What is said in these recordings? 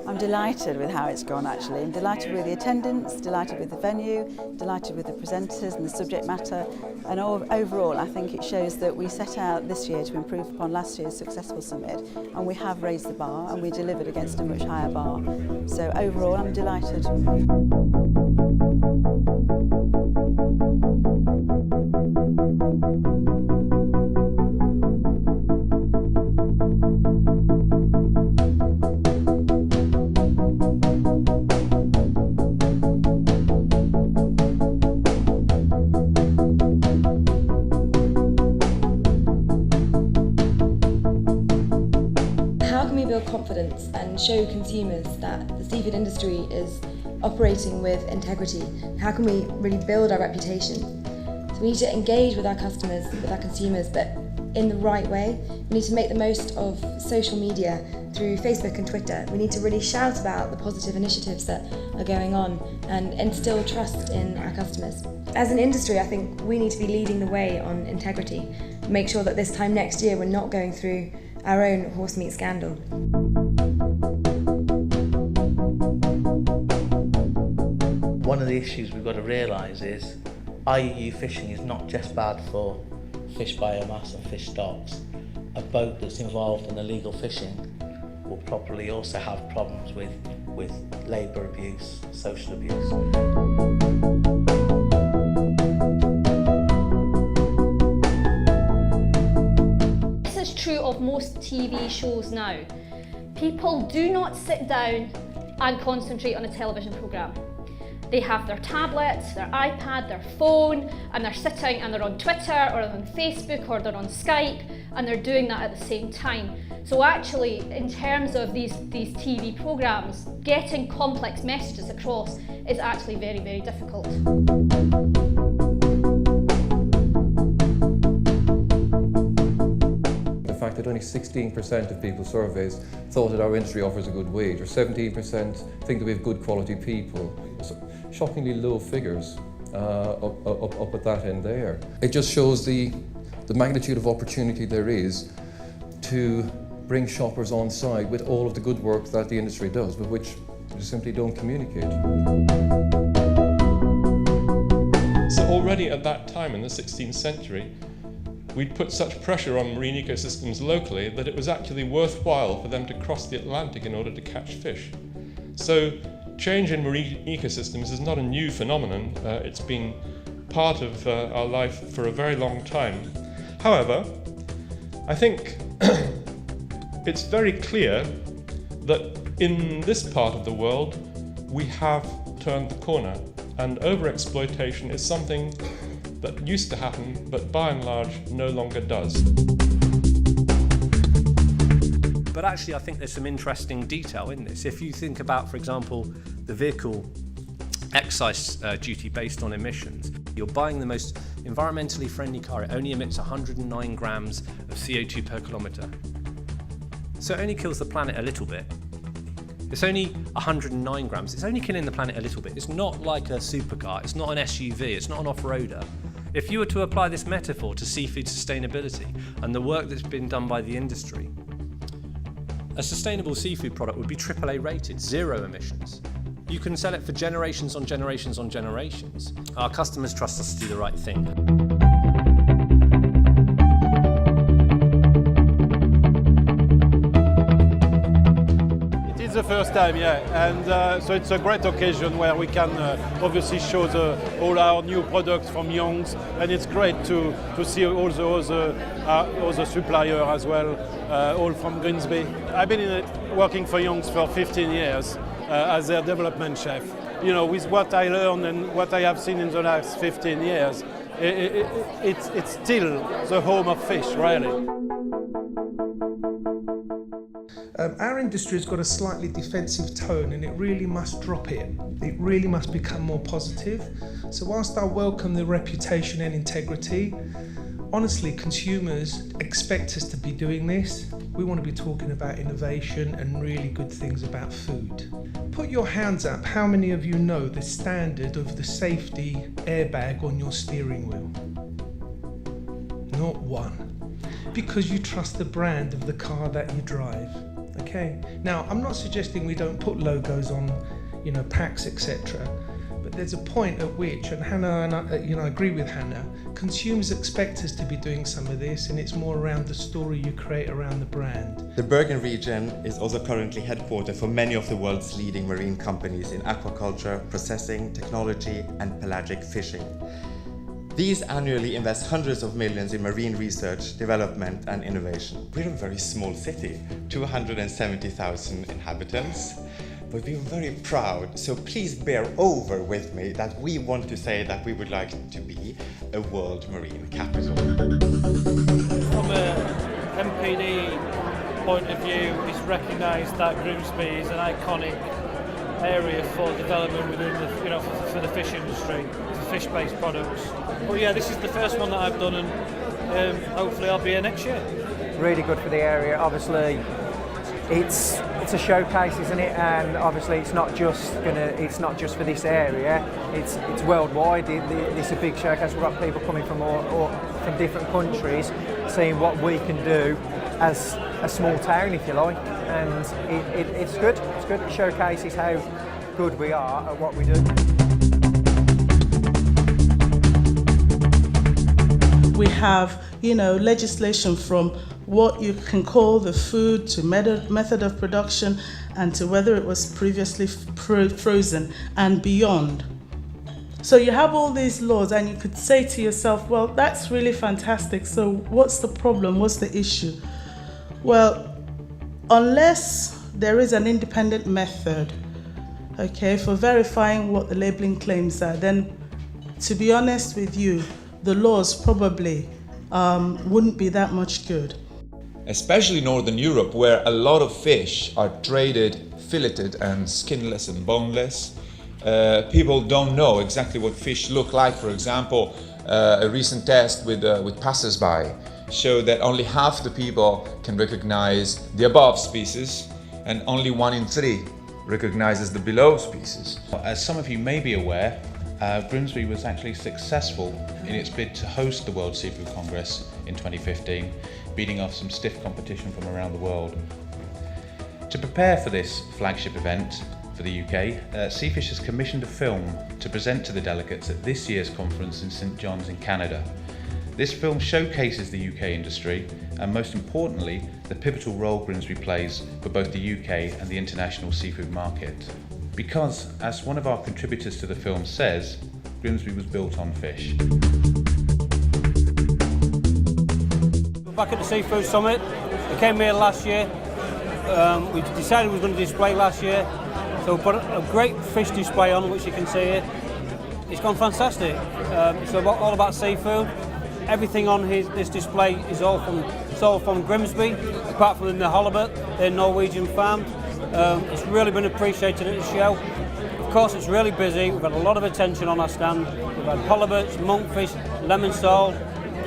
I'm delighted with how it's gone actually. I'm delighted with the attendance, delighted with the venue, delighted with the presenters and the subject matter, and overall I think it shows that we set out this year to improve upon last year's successful summit, and we have raised the bar and we delivered against a much higher bar. So overall I'm delighted. How can we build confidence and show consumers that the seafood industry is operating with integrity? How can we really build our reputation? So we need to engage with our customers, with our consumers, but in the right way. We need to make the most of social media through Facebook and Twitter. We need to really shout about the positive initiatives that are going on and instill trust in our customers. As an industry, I think we need to be leading the way on integrity. Make sure that this time next year we're not going through our own horse meat scandal. One of the issues we've got to realise is IUU fishing is not just bad for fish biomass and fish stocks. A boat that's involved in illegal fishing will probably also have problems with labour abuse, social abuse. True of most TV shows now. People do not sit down and concentrate on a television programme. They have their tablet, their iPad, their phone, and they're sitting and they're on Twitter or on Facebook or they're on Skype, and they're doing that at the same time. So actually, in terms of these TV programmes, getting complex messages across is actually very, very difficult. The fact that only 16% of people surveyed thought that our industry offers a good wage, or 17% think that we have good quality people. So shockingly low figures up at that end there. It just shows the magnitude of opportunity there is to bring shoppers on side with all of the good work that the industry does, but which we simply don't communicate. So already at that time in the 16th century, we'd put such pressure on marine ecosystems locally that it was actually worthwhile for them to cross the Atlantic in order to catch fish. So change in marine ecosystems is not a new phenomenon. It's been part of our life for a very long time. However, I think it's very clear that in this part of the world we have turned the corner, and overexploitation is something that used to happen, but by and large no longer does. But actually I think there's some interesting detail in this. If you think about, for example, the vehicle excise duty based on emissions, you're buying the most environmentally friendly car. It only emits 109 grams of CO2 per kilometre. So it only kills the planet a little bit. It's only 109 grams. It's only killing the planet a little bit. It's not like a supercar. It's not an SUV. It's not an off-roader. If you were to apply this metaphor to seafood sustainability and the work that's been done by the industry, a sustainable seafood product would be AAA rated, 0 emissions. You can sell it for generations on generations on generations. Our customers trust us to do the right thing. The first time, yeah, and so it's a great occasion where we can obviously show all our new products from Young's, and it's great to see all the other suppliers as well, all from Grimsby. I've been working for Young's for 15 years as their development chef. You know, with what I learned and what I have seen in the last 15 years, it's still the home of fish, really. Our industry has got a slightly defensive tone, and it really must drop it. It really must become more positive. So whilst I welcome the reputation and integrity, honestly, consumers expect us to be doing this. We want to be talking about innovation and really good things about food. Put your hands up, how many of you know the standard of the safety airbag on your steering wheel? Not one. Because you trust the brand of the car that you drive. Okay. UK. Now, I'm not suggesting we don't put logos on, packs, etc. But there's a point at which, and Hannah and I agree with Hannah, consumers expect us to be doing some of this, and it's more around the story you create around the brand. The Bergen region is also currently headquartered for many of the world's leading marine companies in aquaculture, processing, technology, and pelagic fishing. These annually invest hundreds of millions in marine research, development, and innovation. We're a very small city, 270,000 inhabitants. But we're very proud, so please bear over with me that we want to say that we would like to be a world marine capital. From a MPD point of view, it's recognised that Grimsby is an iconic area for development within the, for the fish industry, for fish-based products. But yeah, this is the first one that I've done, and hopefully I'll be here next year. Really good for the area, obviously. It's a showcase, isn't it? And obviously, it's not just for this area. It's worldwide. It's a big showcase. We've got people coming from from different countries, seeing what we can do as a small town, if you like. And it's good. It's good. It showcases how good we are at what we do. We have, legislation from what you can call the food to method of production and to whether it was previously frozen and beyond. So you have all these laws and you could say to yourself, well, that's really fantastic. So what's the problem? What's the issue? Well, unless there is an independent method, for verifying what the labeling claims are, then to be honest with you, the laws probably wouldn't be that much good. Especially Northern Europe, where a lot of fish are traded, filleted and skinless and boneless. People don't know exactly what fish look like. For example, a recent test with passers-by showed that only half the people can recognize the above species and only 1 in 3 recognizes the below species. As some of you may be aware, Grimsby was actually successful in its bid to host the World Seafood Congress in 2015, beating off some stiff competition from around the world. To prepare for this flagship event for the UK, Seafish has commissioned a film to present to the delegates at this year's conference in St John's in Canada. This film showcases the UK industry and, most importantly, the pivotal role Grimsby plays for both the UK and the international seafood market. Because, as one of our contributors to the film says, Grimsby was built on fish. We're back at the Seafood Summit. We came here last year. We decided we were going to display last year. So we put a great fish display on, which you can see here. It's gone fantastic. It's all about seafood. Everything on this display is all from Grimsby, apart from the halibut. They're Norwegian farmed. It's really been appreciated at the show. Of course, it's really busy. We've had a lot of attention on our stand. We've had halibuts, monkfish, lemon sole,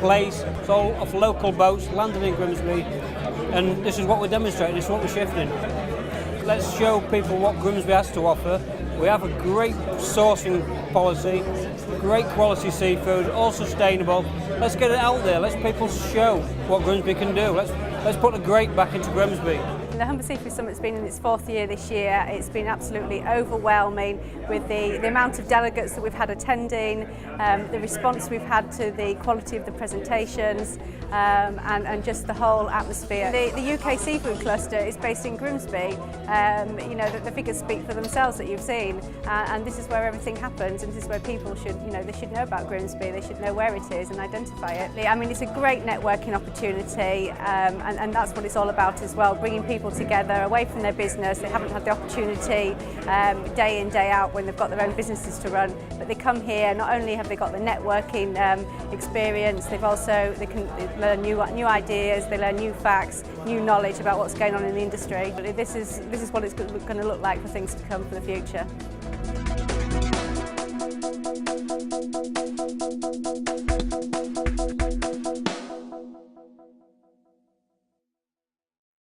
plaice. It's all off local boats landing in Grimsby. And this is what we're demonstrating, this is what we're shifting. Let's show people what Grimsby has to offer. We have a great sourcing policy, great quality seafood, all sustainable. Let's get it out there. Let's people show what Grimsby can do. Let's put the great back into Grimsby. The Humber Seafood Summit's been in its 4th year this year. It's been absolutely overwhelming with the amount of delegates that we've had attending, the response we've had to the quality of the presentations, and just the whole atmosphere. The UK Seafood Cluster is based in Grimsby. The figures speak for themselves that you've seen, and this is where everything happens, and this is where people should, they should know about Grimsby, they should know where it is and identify it. I mean, it's a great networking opportunity, and that's what it's all about as well, bringing people together away from their business. They haven't had the opportunity day in, day out when they've got their own businesses to run, but they come here, not only have they got the networking experience, they can learn new ideas, they learn new facts, new knowledge about what's going on in the industry. But this is what it's going to look like for things to come for the future.